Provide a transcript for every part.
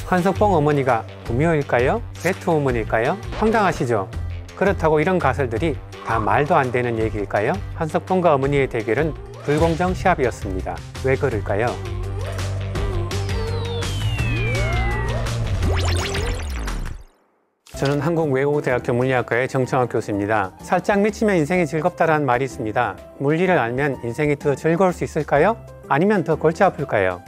한석봉 어머니가 구미호일까요? 베트 어머니일까요? 황당하시죠? 그렇다고 이런 가설들이 다 말도 안 되는 얘기일까요? 한석봉과 어머니의 대결은 불공정 시합이었습니다. 왜 그럴까요? 저는 한국외국어대학교 물리학과의 정청학 교수입니다. 살짝 미치면 인생이 즐겁다라는 말이 있습니다. 물리를 알면 인생이 더 즐거울 수 있을까요? 아니면 더 골치 아플까요?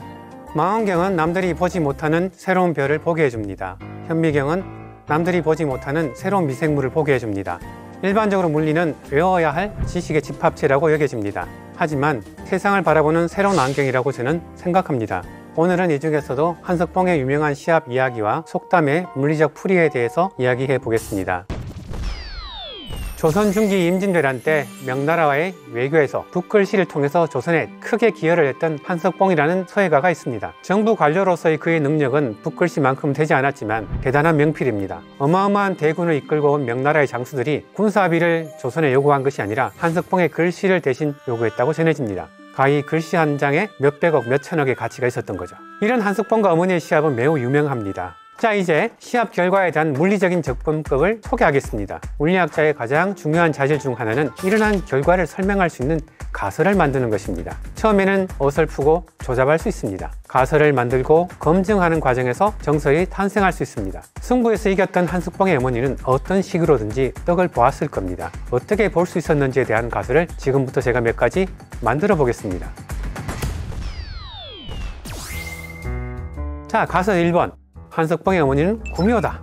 망원경은 남들이 보지 못하는 새로운 별을 보게 해줍니다. 현미경은 남들이 보지 못하는 새로운 미생물을 보게 해줍니다. 일반적으로 물리는 외워야 할 지식의 집합체라고 여겨집니다. 하지만 세상을 바라보는 새로운 안경이라고 저는 생각합니다. 오늘은 이 중에서도 한석봉의 유명한 시합 이야기와 속담의 물리적 풀이에 대해서 이야기해 보겠습니다. 조선 중기 임진왜란 때 명나라와의 외교에서 붓글씨를 통해서 조선에 크게 기여를 했던 한석봉이라는 서예가가 있습니다. 정부 관료로서의 그의 능력은 붓글씨만큼 되지 않았지만 대단한 명필입니다. 어마어마한 대군을 이끌고 온 명나라의 장수들이 군사비를 조선에 요구한 것이 아니라 한석봉의 글씨를 대신 요구했다고 전해집니다. 가히 글씨 한 장에 몇백억, 몇천억의 가치가 있었던 거죠. 이런 한석봉과 어머니의 시합은 매우 유명합니다. 자, 이제 시합 결과에 대한 물리적인 접근법을 소개하겠습니다. 물리학자의 가장 중요한 자질 중 하나는 일어난 결과를 설명할 수 있는 가설을 만드는 것입니다. 처음에는 어설프고 조잡할 수 있습니다. 가설을 만들고 검증하는 과정에서 정설이 탄생할 수 있습니다. 승부에서 이겼던 한석봉의 어머니는 어떤 식으로든지 떡을 보았을 겁니다. 어떻게 볼 수 있었는지에 대한 가설을 지금부터 제가 몇 가지 만들어 보겠습니다. 자, 가설 1번. 한석봉의 어머니는 구미호다.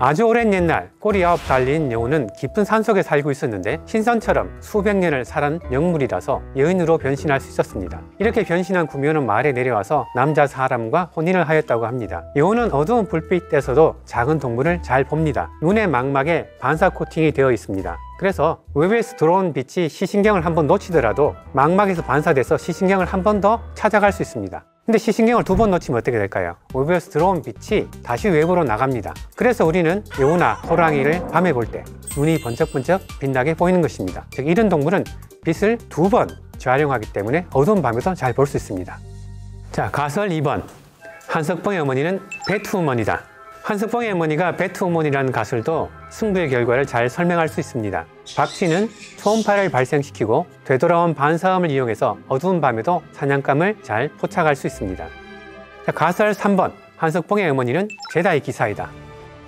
아주 오랜 옛날 꼬리 9 달린 여우는 깊은 산속에 살고 있었는데 신선처럼 수백 년을 살은 영물이라서 여인으로 변신할 수 있었습니다. 이렇게 변신한 구미호는 마을에 내려와서 남자 사람과 혼인을 하였다고 합니다. 여우는 어두운 불빛에서도 작은 동물을 잘 봅니다. 눈의 망막에 반사 코팅이 되어 있습니다. 그래서 외부에서 들어온 빛이 시신경을 한번 놓치더라도 망막에서 반사돼서 시신경을 한 번 더 찾아갈 수 있습니다. 근데 시신경을 2번 놓치면 어떻게 될까요? 외부에서 들어온 빛이 다시 외부로 나갑니다. 그래서 우리는 여우나 호랑이를 밤에 볼 때 눈이 번쩍번쩍 빛나게 보이는 것입니다. 즉 이런 동물은 빛을 2번 재활용하기 때문에 어두운 밤에도 잘 볼 수 있습니다. 자, 가설 2번. 한석봉의 어머니는 배트우먼이다. 한석봉의 어머니가 배트우먼이라는 가설도 승부의 결과를 잘 설명할 수 있습니다. 박쥐는 초음파를 발생시키고 되돌아온 반사음을 이용해서 어두운 밤에도 사냥감을 잘 포착할 수 있습니다. 자, 가설 3번. 한석봉의 어머니는 제다의 기사이다.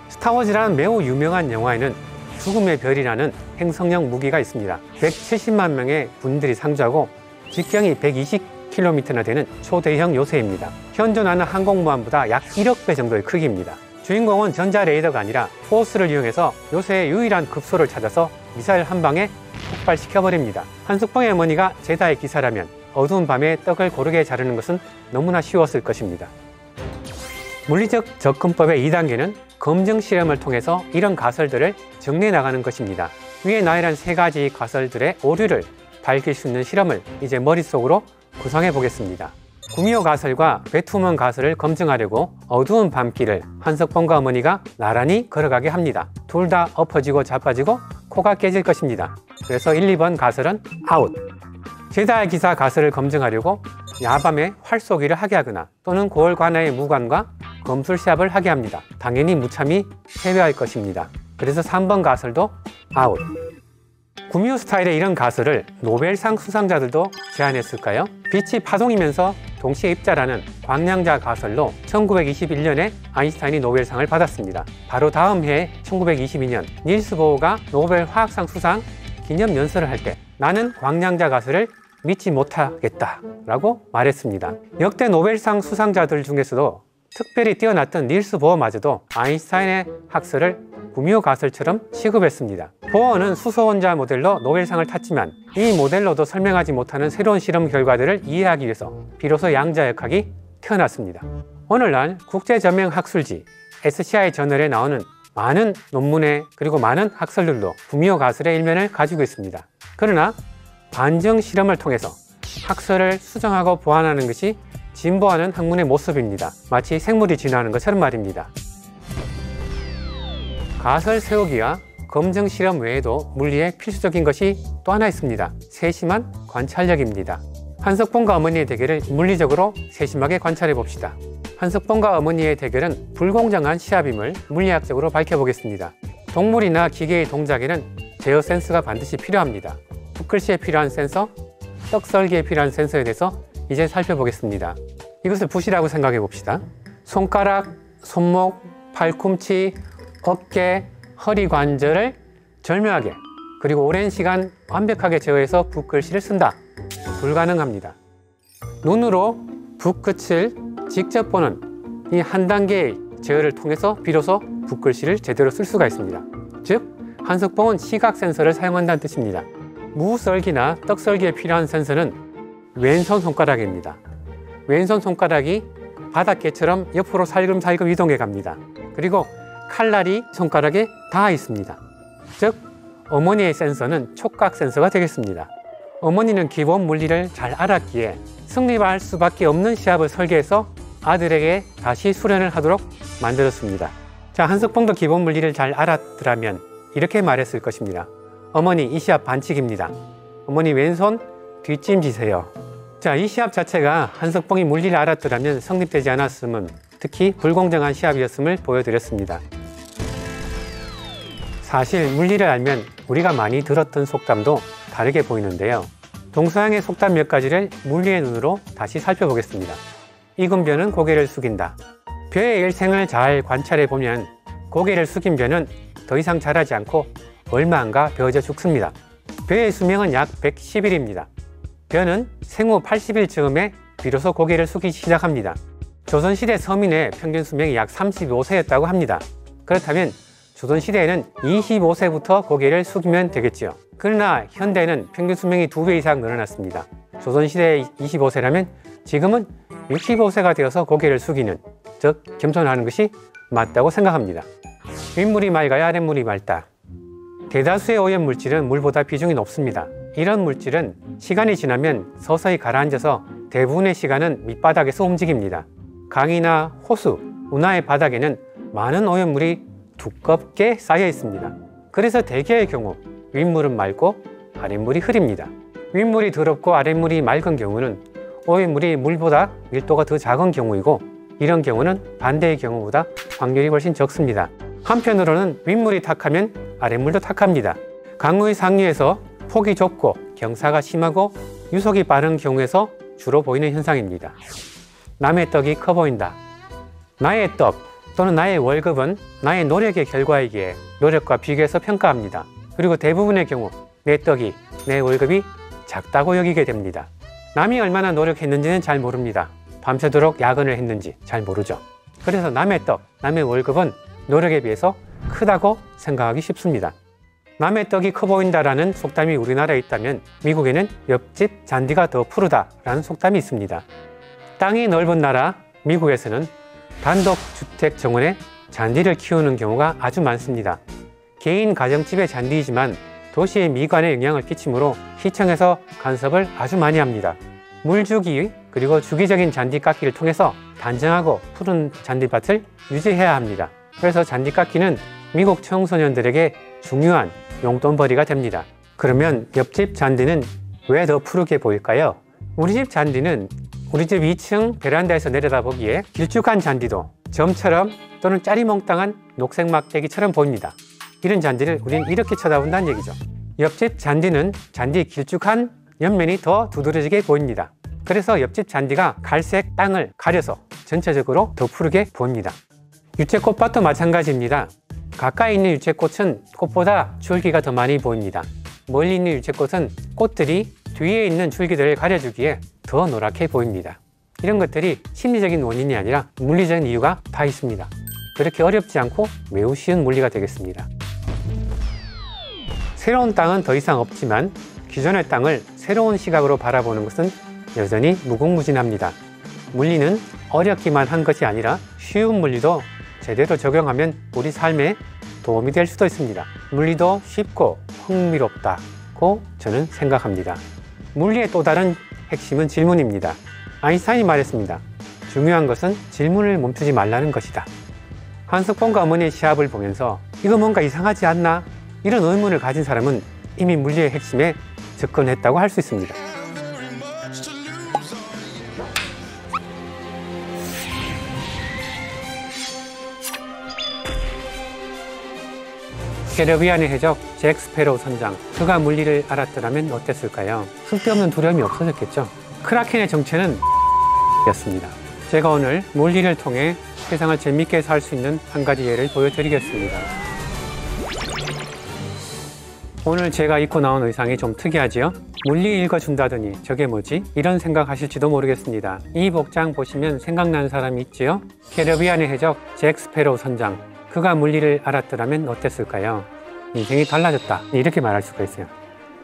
스타워즈라는 매우 유명한 영화에는 죽음의 별이라는 행성형 무기가 있습니다. 170만 명의 군인들이 상주하고 직경이 120km나 되는 초대형 요새입니다. 현존하는 항공모함보다 약 1억 배 정도의 크기입니다. 주인공은 전자 레이더가 아니라 포스를 이용해서 요새의 유일한 급소를 찾아서 미사일 한 방에 폭발시켜버립니다. 한석봉의 어머니가 제다의 기사라면 어두운 밤에 떡을 고르게 자르는 것은 너무나 쉬웠을 것입니다. 물리적 접근법의 2단계는 검증 실험을 통해서 이런 가설들을 정리해 나가는 것입니다. 위에 나열한 3가지 가설들의 오류를 밝힐 수 있는 실험을 이제 머릿속으로 구성해 보겠습니다. 구미호 가설과 배트우먼 가설을 검증하려고 어두운 밤길을 한석봉과 어머니가 나란히 걸어가게 합니다. 둘 다 엎어지고 자빠지고 코가 깨질 것입니다. 그래서 1, 2번 가설은 아웃. 제다의 기사 가설을 검증하려고 야밤에 활쏘기를 하게 하거나 또는 고을 관아의 무관과 검술 시합을 하게 합니다. 당연히 무참히 패배할 것입니다. 그래서 3번 가설도 아웃. 구미호 스타일의 이런 가설을 노벨상 수상자들도 제안했을까요? 빛이 파동이면서 동시에 입자라는 광량자 가설로 1921년에 아인슈타인이 노벨상을 받았습니다. 바로 다음 해에 1922년 닐스 보어가 노벨 화학상 수상 기념 연설을 할 때 나는 광량자 가설을 믿지 못하겠다 라고 말했습니다. 역대 노벨상 수상자들 중에서도 특별히 뛰어났던 닐스 보어마저도 아인슈타인의 학설을 구미호 가설처럼 취급했습니다. 보어는 수소원자 모델로 노벨상을 탔지만 이 모델로도 설명하지 못하는 새로운 실험 결과들을 이해하기 위해서 비로소 양자역학이 태어났습니다. 오늘날 국제저명학술지 SCI 저널에 나오는 많은 논문에 그리고 많은 학설들도 구미호 가설의 일면을 가지고 있습니다. 그러나 반증 실험을 통해서 학설을 수정하고 보완하는 것이 진보하는 학문의 모습입니다. 마치 생물이 진화하는 것처럼 말입니다. 가설 세우기와 검증 실험 외에도 물리에 필수적인 것이 또 하나 있습니다. 세심한 관찰력입니다. 한석봉과 어머니의 대결을 물리적으로 세심하게 관찰해 봅시다. 한석봉과 어머니의 대결은 불공정한 시합임을 물리학적으로 밝혀보겠습니다. 동물이나 기계의 동작에는 제어 센서가 반드시 필요합니다. 붓글씨에 필요한 센서, 떡썰기에 필요한 센서에 대해서 이제 살펴보겠습니다. 이것을 붓이라고 생각해 봅시다. 손가락, 손목, 팔꿈치, 어깨, 허리 관절을 절묘하게 그리고 오랜 시간 완벽하게 제어해서 붓글씨를 쓴다. 불가능합니다. 눈으로 붓끝을 직접 보는 이 한 단계의 제어를 통해서 비로소 붓글씨를 제대로 쓸 수가 있습니다. 즉, 한석봉은 시각 센서를 사용한다는 뜻입니다. 무썰기나 떡썰기에 필요한 센서는 왼손 손가락입니다. 왼손 손가락이 바닷개처럼 옆으로 살금살금 이동해 갑니다. 그리고 칼날이 손가락에 닿아 있습니다. 즉, 어머니의 센서는 촉각 센서가 되겠습니다. 어머니는 기본 물리를 잘 알았기에 승리할 수밖에 없는 시합을 설계해서 아들에게 다시 수련을 하도록 만들었습니다. 자, 한석봉도 기본 물리를 잘 알았더라면 이렇게 말했을 것입니다. 어머니, 이 시합 반칙입니다. 어머니 왼손 뒷짐 지세요. 자, 이 시합 자체가 한석봉이 물리를 알았더라면 성립되지 않았음은 특히 불공정한 시합이었음을 보여드렸습니다. 사실 물리를 알면 우리가 많이 들었던 속담도 다르게 보이는데요. 동서양의 속담 몇 가지를 물리의 눈으로 다시 살펴보겠습니다. 익은 벼는 고개를 숙인다. 벼의 일생을 잘 관찰해 보면 고개를 숙인 벼는 더 이상 자라지 않고 얼마 안가 벼져 죽습니다. 벼의 수명은 약 110일입니다. 벼는 생후 80일 즈음에 비로소 고개를 숙이기 시작합니다. 조선시대 서민의 평균 수명이 약 35세였다고 합니다. 그렇다면 조선시대에는 25세부터 고개를 숙이면 되겠지요. 그러나 현대에는 평균 수명이 2배 이상 늘어났습니다. 조선시대의 25세라면 지금은 65세가 되어서 고개를 숙이는, 즉 겸손하는 것이 맞다고 생각합니다. 윗물이 맑아야 아랫물이 맑다. 대다수의 오염물질은 물보다 비중이 높습니다. 이런 물질은 시간이 지나면 서서히 가라앉아서 대부분의 시간은 밑바닥에서 움직입니다. 강이나 호수, 운하의 바닥에는 많은 오염물이 두껍게 쌓여 있습니다. 그래서 대개의 경우 윗물은 맑고 아랫물이 흐립니다. 윗물이 더럽고 아랫물이 맑은 경우는 오염물이 물보다 밀도가 더 작은 경우이고, 이런 경우는 반대의 경우보다 확률이 훨씬 적습니다. 한편으로는 윗물이 탁하면 아랫물도 탁합니다. 강의 상류에서 폭이 좁고 경사가 심하고 유속이 빠른 경우에서 주로 보이는 현상입니다. 남의 떡이 커 보인다. 나의 떡 또는 나의 월급은 나의 노력의 결과이기에 노력과 비교해서 평가합니다. 그리고 대부분의 경우 내 떡이, 내 월급이 작다고 여기게 됩니다. 남이 얼마나 노력했는지는 잘 모릅니다. 밤새도록 야근을 했는지 잘 모르죠. 그래서 남의 떡, 남의 월급은 노력에 비해서 크다고 생각하기 쉽습니다. 남의 떡이 커 보인다라는 속담이 우리나라에 있다면 미국에는 옆집 잔디가 더 푸르다라는 속담이 있습니다. 땅이 넓은 나라 미국에서는 단독주택 정원에 잔디를 키우는 경우가 아주 많습니다. 개인 가정집의 잔디이지만 도시의 미관에 영향을 끼치므로 시청에서 간섭을 아주 많이 합니다. 물주기 그리고 주기적인 잔디 깎기를 통해서 단정하고 푸른 잔디밭을 유지해야 합니다. 그래서 잔디 깎기는 미국 청소년들에게 중요한 용돈벌이가 됩니다. 그러면 옆집 잔디는 왜 더 푸르게 보일까요? 우리 집 잔디는 우리 집 2층 베란다에서 내려다보기에 길쭉한 잔디도 점처럼 또는 짜리몽땅한 녹색 막대기처럼 보입니다. 이런 잔디를 우리는 이렇게 쳐다본다는 얘기죠. 옆집 잔디는 잔디 길쭉한 옆면이 더 두드러지게 보입니다. 그래서 옆집 잔디가 갈색 땅을 가려서 전체적으로 더 푸르게 보입니다. 유채꽃밭도 마찬가지입니다. 가까이 있는 유채꽃은 꽃보다 줄기가 더 많이 보입니다. 멀리 있는 유채꽃은 꽃들이 뒤에 있는 줄기들을 가려주기에 더 노랗게 보입니다. 이런 것들이 심리적인 원인이 아니라 물리적인 이유가 다 있습니다. 그렇게 어렵지 않고 매우 쉬운 물리가 되겠습니다. 새로운 땅은 더 이상 없지만 기존의 땅을 새로운 시각으로 바라보는 것은 여전히 무궁무진합니다. 물리는 어렵기만 한 것이 아니라 쉬운 물리도 제대로 적용하면 우리 삶에 도움이 될 수도 있습니다. 물리도 쉽고 흥미롭다고 저는 생각합니다. 물리의 또 다른 핵심은 질문입니다. 아인슈타인이 말했습니다. 중요한 것은 질문을 멈추지 말라는 것이다. 한석봉과 어머니의 시합을 보면서 이거 뭔가 이상하지 않나? 이런 의문을 가진 사람은 이미 물리의 핵심에 접근했다고 할 수 있습니다. 캐리비안의 해적 잭 스패로우 선장, 그가 물리를 알았더라면 어땠을까요? 쓸데없는 두려움이 없어졌겠죠. 크라켄의 정체는 였습니다. 제가 오늘 물리를 통해 세상을 재밌게 살 수 있는 한 가지 예를 보여드리겠습니다. 오늘 제가 입고 나온 의상이 좀 특이하지요? 물리 읽어준다더니 저게 뭐지? 이런 생각하실지도 모르겠습니다. 이 복장 보시면 생각나는 사람이 있지요? 캐리비안의 해적 잭 스패로우 선장, 그가 물리를 알았더라면 어땠을까요? 인생이 달라졌다, 이렇게 말할 수가 있어요.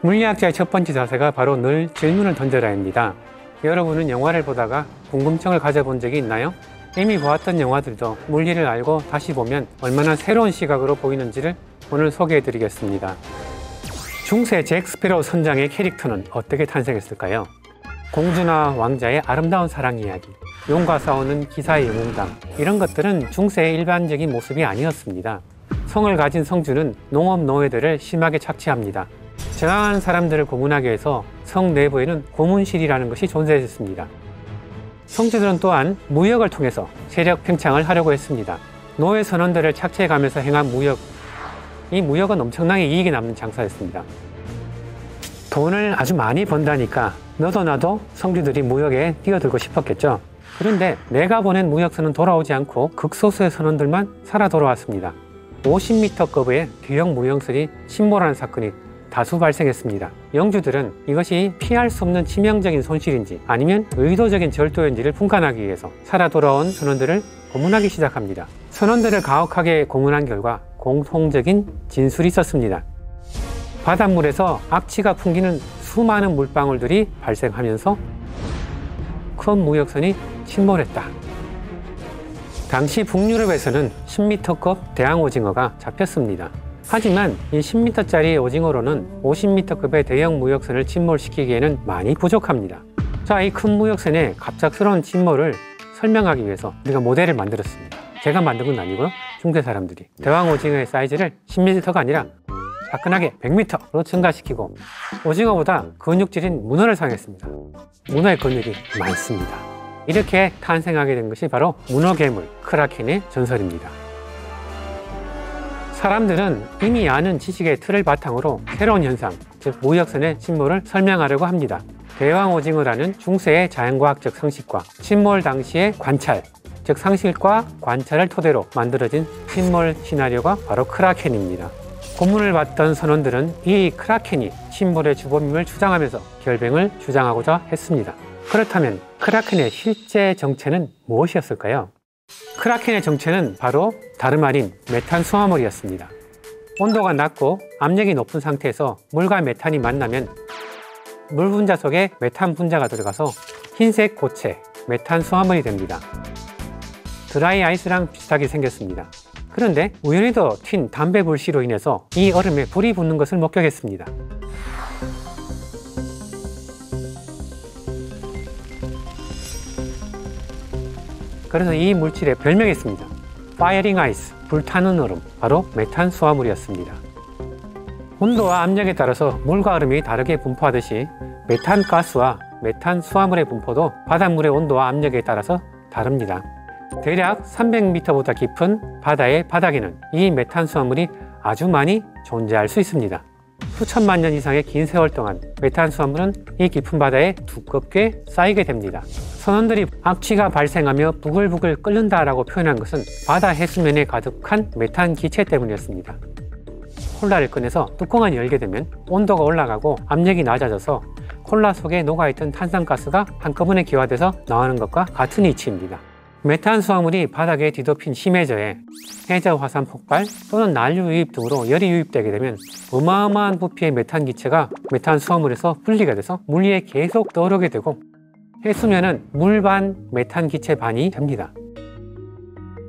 물리학자의 첫 번째 자세가 바로 늘 질문을 던져라입니다. 여러분은 영화를 보다가 궁금증을 가져본 적이 있나요? 이미 보았던 영화들도 물리를 알고 다시 보면 얼마나 새로운 시각으로 보이는지를 오늘 소개해 드리겠습니다. 중세 잭 스패로우 선장의 캐릭터는 어떻게 탄생했을까요? 공주나 왕자의 아름다운 사랑 이야기, 용과 싸우는 기사의 영웅담, 이런 것들은 중세의 일반적인 모습이 아니었습니다. 성을 가진 성주는 농업 노예들을 심하게 착취합니다. 저항한 사람들을 고문하기 위해서 성 내부에는 고문실이라는 것이 존재했습니다. 성주들은 또한 무역을 통해서 세력 팽창을 하려고 했습니다. 노예 선원들을 착취해가면서 행한 무역, 이 무역은 엄청나게 이익이 남는 장사였습니다. 돈을 아주 많이 번다니까 너도 나도 성주들이 무역에 뛰어들고 싶었겠죠. 그런데 내가 보낸 무역선은 돌아오지 않고 극소수의 선원들만 살아 돌아왔습니다. 50m급의 대형 무역선이 침몰하는 사건이 다수 발생했습니다. 영주들은 이것이 피할 수 없는 치명적인 손실인지 아니면 의도적인 절도인지를 분간하기 위해서 살아 돌아온 선원들을 고문하기 시작합니다. 선원들을 가혹하게 고문한 결과 공통적인 진술이 있었습니다. 바닷물에서 악취가 풍기는 수많은 물방울들이 발생하면서 큰 무역선이 침몰했다. 당시 북유럽에서는 10m급 대왕 오징어가 잡혔습니다. 하지만 이 10m짜리 오징어로는 50m급의 대형 무역선을 침몰시키기에는 많이 부족합니다. 자, 이 큰 무역선의 갑작스러운 침몰을 설명하기 위해서 우리가 모델을 만들었습니다. 제가 만든 건 아니고요. 중세 사람들이 대왕 오징어의 사이즈를 10m가 아니라 화끈하게 100m로 증가시키고 오징어보다 근육질인 문어를 사용했습니다. 문어의 근육이 많습니다. 이렇게 탄생하게 된 것이 바로 문어 괴물 크라켄의 전설입니다. 사람들은 이미 아는 지식의 틀을 바탕으로 새로운 현상, 즉 무역선의 침몰을 설명하려고 합니다. 대왕 오징어라는 중세의 자연과학적 상식과 침몰 당시의 관찰, 즉 상식과 관찰을 토대로 만들어진 침몰 시나리오가 바로 크라켄입니다. 고문을 받던 선원들은 이 크라켄이 침몰의 주범임을 주장하면서 결백을 주장하고자 했습니다. 그렇다면 크라켄의 실제 정체는 무엇이었을까요? 크라켄의 정체는 바로 다름 아닌 메탄 수화물이었습니다. 온도가 낮고 압력이 높은 상태에서 물과 메탄이 만나면 물 분자 속에 메탄 분자가 들어가서 흰색 고체, 메탄 수화물이 됩니다. 드라이 아이스랑 비슷하게 생겼습니다. 그런데 우연히도 튄 담배 불씨로 인해서 이 얼음에 불이 붙는 것을 목격했습니다. 그래서 이 물질의 별명이 있습니다. 파이어링 아이스, 불타는 얼음, 바로 메탄 수화물이었습니다. 온도와 압력에 따라서 물과 얼음이 다르게 분포하듯이 메탄 가스와 메탄 수화물의 분포도 바닷물의 온도와 압력에 따라서 다릅니다. 대략 300m보다 깊은 바다의 바닥에는 이 메탄 수화물이 아주 많이 존재할 수 있습니다. 수천만 년 이상의 긴 세월 동안 메탄 수화물은 이 깊은 바다에 두껍게 쌓이게 됩니다. 선원들이 악취가 발생하며 부글부글 끓는다라고 표현한 것은 바다 해수면에 가득한 메탄 기체 때문이었습니다. 콜라를 꺼내서 뚜껑을 열게 되면 온도가 올라가고 압력이 낮아져서 콜라 속에 녹아있던 탄산가스가 한꺼번에 기화돼서 나오는 것과 같은 이치입니다. 메탄 수화물이 바닥에 뒤덮인 심해저에 해저 화산 폭발 또는 난류 유입 등으로 열이 유입되게 되면 어마어마한 부피의 메탄 기체가 메탄 수화물에서 분리가 돼서 물 위에 계속 떠오르게 되고 해수면은 물 반 메탄 기체 반이 됩니다.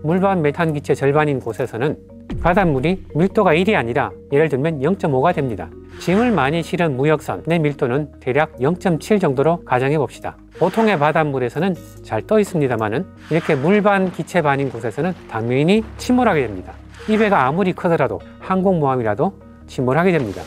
물 반 메탄 기체 절반인 곳에서는 바닷물이 밀도가 1이 아니라 예를 들면 0.5가 됩니다. 짐을 많이 실은 무역선의 밀도는 대략 0.7 정도로 가정해 봅시다. 보통의 바닷물에서는 잘 떠 있습니다만은 이렇게 물 반 기체 반인 곳에서는 당연히 침몰하게 됩니다. 이 배가 아무리 크더라도 항공모함이라도 침몰하게 됩니다.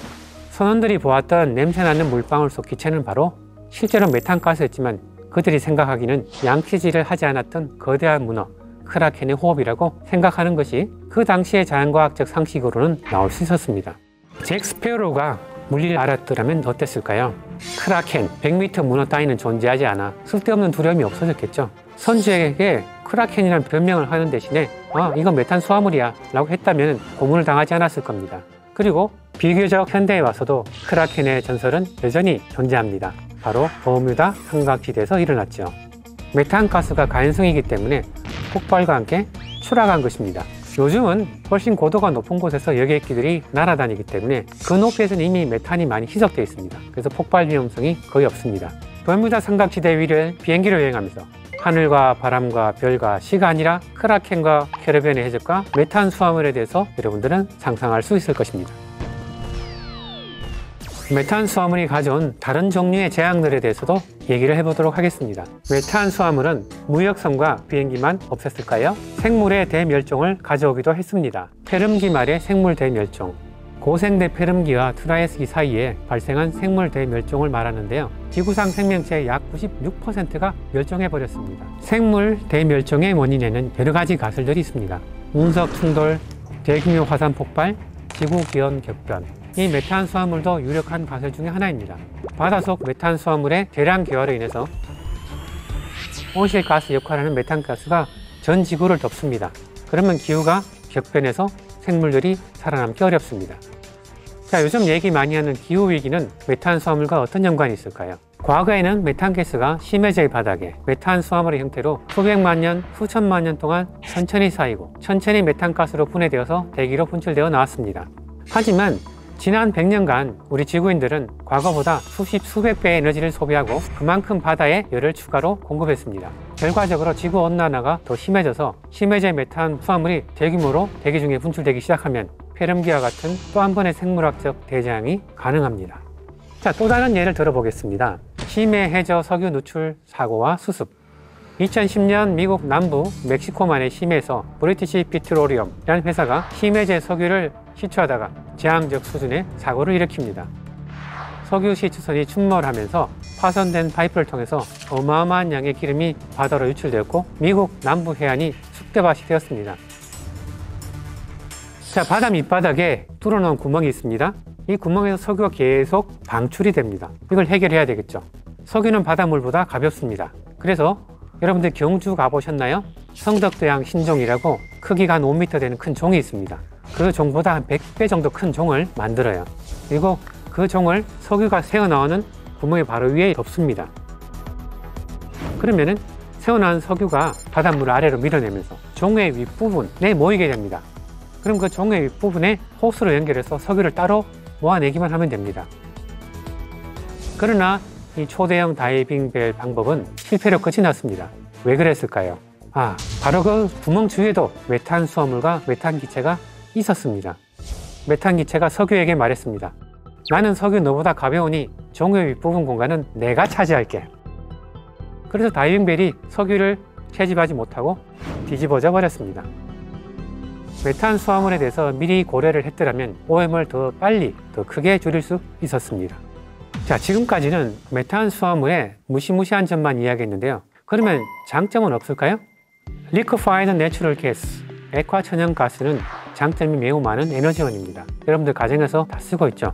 선원들이 보았던 냄새나는 물방울 속 기체는 바로 실제로 메탄가스였지만 그들이 생각하기는 양치질을 하지 않았던 거대한 문어, 크라켄의 호흡이라고 생각하는 것이 그 당시의 자연과학적 상식으로는 나올 수 있었습니다. 잭 스페로가 물리를 알았더라면 어땠을까요? 크라켄, 100m 문어 따위는 존재하지 않아 쓸데없는 두려움이 없어졌겠죠. 선주에게 크라켄이라는 변명을 하는 대신에 이건 메탄 수화물이야 라고 했다면 고문을 당하지 않았을 겁니다. 그리고 비교적 현대에 와서도 크라켄의 전설은 여전히 존재합니다. 바로 버뮤다 삼각지대에서 일어났죠. 메탄가스가 가연성이기 때문에 폭발과 함께 추락한 것입니다. 요즘은 훨씬 고도가 높은 곳에서 여객기들이 날아다니기 때문에 그 높이에서는 이미 메탄이 많이 희석되어 있습니다. 그래서 폭발 위험성이 거의 없습니다. 버뮤다 삼각지대 위를 비행기로 여행하면서 하늘과 바람과 별과 시가 아니라 크라켄과 캐리비안의 해적과 메탄 수화물에 대해서 여러분들은 상상할 수 있을 것입니다. 메탄 수화물이 가져온 다른 종류의 재앙들에 대해서도 얘기를 해보도록 하겠습니다. 메탄 수화물은 무역선과 비행기만 없앴을까요? 생물의 대멸종을 가져오기도 했습니다. 페름기 말의 생물 대멸종, 고생대 페름기와 트라이아스기 사이에 발생한 생물 대멸종을 말하는데요. 지구상 생명체의 약 96%가 멸종해버렸습니다. 생물 대멸종의 원인에는 여러 가지 가설들이 있습니다. 운석 충돌, 대규모 화산 폭발, 지구기온 격변. 이 메탄 수화물도 유력한 가설 중에 하나입니다. 바다속 메탄 수화물의 대량 기화로 인해서 온실가스 역할을 하는 메탄가스가 전 지구를 덮습니다. 그러면 기후가 격변해서 생물들이 살아남기 어렵습니다. 자, 요즘 얘기 많이 하는 기후위기는 메탄 수화물과 어떤 연관이 있을까요? 과거에는 메탄가스가 심해저의 바닥에 메탄 수화물의 형태로 수백만 년, 수천만 년 동안 천천히 쌓이고 천천히 메탄가스로 분해되어서 대기로 분출되어 나왔습니다. 하지만 지난 100년간 우리 지구인들은 과거보다 수십, 수백 배의 에너지를 소비하고 그만큼 바다에 열을 추가로 공급했습니다. 결과적으로 지구온난화가 더 심해져서 심해질 메탄 수화물이 대규모로 대기 중에 분출되기 시작하면 페름기와 같은 또 한 번의 생물학적 대재앙이 가능합니다. 자, 또 다른 예를 들어보겠습니다. 심해 해저 석유 누출 사고와 수습. 2010년 미국 남부 멕시코만의 심해에서 브리티시 피트로리엄이라는 회사가 심해제 석유를 시추하다가 재앙적 수준의 사고를 일으킵니다. 석유 시추선이 침몰하면서 파손된 파이프를 통해서 어마어마한 양의 기름이 바다로 유출되었고 미국 남부 해안이 쑥대밭이 되었습니다. 자, 바다 밑바닥에 뚫어놓은 구멍이 있습니다. 이 구멍에서 석유가 계속 방출이 됩니다. 이걸 해결해야 되겠죠. 석유는 바닷물보다 가볍습니다. 그래서 여러분들 경주 가보셨나요? 성덕도양 신종이라고 크기가 한 5m 되는 큰 종이 있습니다. 그 종보다 한 100배 정도 큰 종을 만들어요. 그리고 그 종을 석유가 새어나오는 구멍의 바로 위에 덮습니다. 그러면은 새어나온 석유가 바닷물을 아래로 밀어내면서 종의 윗부분에 모이게 됩니다. 그럼 그 종의 윗부분에 호스로 연결해서 석유를 따로 모아내기만 하면 됩니다. 그러나 이 초대형 다이빙 벨 방법은 실패로 끝이 났습니다. 왜 그랬을까요? 바로 그 구멍 주위에도 메탄 수화물과 메탄 기체가 있었습니다. 메탄 기체가 석유에게 말했습니다. 나는 석유 너보다 가벼우니 종의 윗부분 공간은 내가 차지할게. 그래서 다이빙 벨이 석유를 채집하지 못하고 뒤집어져 버렸습니다. 메탄 수화물에 대해서 미리 고려를 했더라면 오염을 더 빨리, 더 크게 줄일 수 있었습니다. 자, 지금까지는 메탄 수화물의 무시무시한 점만 이야기했는데요. 그러면 장점은 없을까요? Liquefied Natural Gas, 액화 천연 가스는 장점이 매우 많은 에너지원입니다. 여러분들 가정에서 다 쓰고 있죠.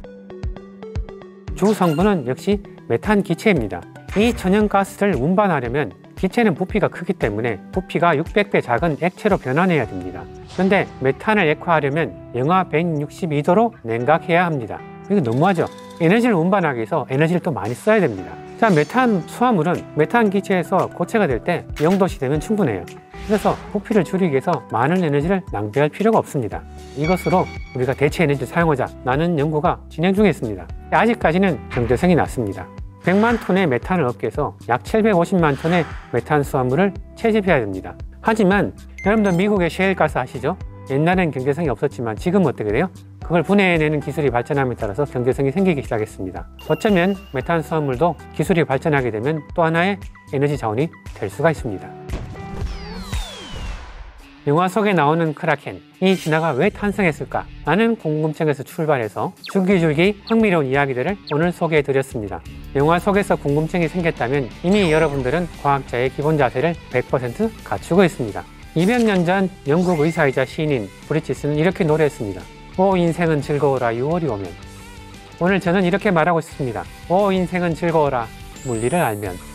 주 성분은 역시 메탄 기체입니다. 이 천연 가스를 운반하려면 기체는 부피가 크기 때문에 부피가 600배 작은 액체로 변환해야 됩니다. 그런데 메탄을 액화하려면 영하 162도로 냉각해야 합니다. 이거 너무하죠? 에너지를 운반하기 위해서 에너지를 또 많이 써야 됩니다. 자, 메탄 수화물은 메탄 기체에서 고체가 될 때 0도씨 되면 충분해요. 그래서 부피를 줄이기 위해서 많은 에너지를 낭비할 필요가 없습니다. 이것으로 우리가 대체 에너지를 사용하자라는 연구가 진행 중에 있습니다. 아직까지는 경제성이 낮습니다. 100만 톤의 메탄을 얻기 위해서 약 750만 톤의 메탄 수화물을 채집해야 됩니다. 하지만 여러분들 미국의 셰일가스 아시죠? 옛날엔 경제성이 없었지만 지금은 어떻게 돼요? 그걸 분해해내는 기술이 발전함에 따라서 경제성이 생기기 시작했습니다. 어쩌면 메탄 수화물도 기술이 발전하게 되면 또 하나의 에너지 자원이 될 수가 있습니다. 영화 속에 나오는 크라켄, 이 진화가 왜 탄생했을까? 라는 궁금증에서 출발해서 줄기줄기 흥미로운 이야기들을 오늘 소개해드렸습니다. 영화 속에서 궁금증이 생겼다면 이미 여러분들은 과학자의 기본 자세를 100% 갖추고 있습니다. 200년 전 영국 의사이자 시인인 브리치스는 이렇게 노래했습니다. 오 인생은 즐거워라 6월이 오면. 오늘 저는 이렇게 말하고 싶습니다. 오 인생은 즐거워라 물리를 알면.